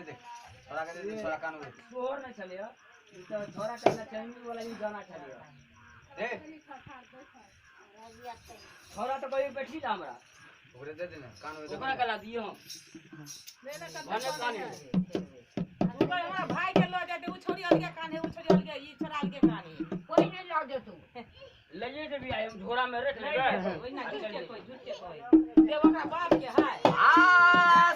छोरा कान में छोर नहीं चलियो ई तो छोरा करना चैनल वाला ही गाना चलियो दे छोरा तो कोई बैठी जा हमरा ओकरे दे देना कान में ओकरा कला दियो हम लेना सब भने कान है ऊपर हमारा भाई के लो जाते उ छोरी अलगे कान है उ छोरी अलगे ई छोरा अलगे कान है कोई नहीं लाओ दे तू ले जे भी आए झोरा में रख ले ओइ ना झूठ के कोई देव का बाप के है आ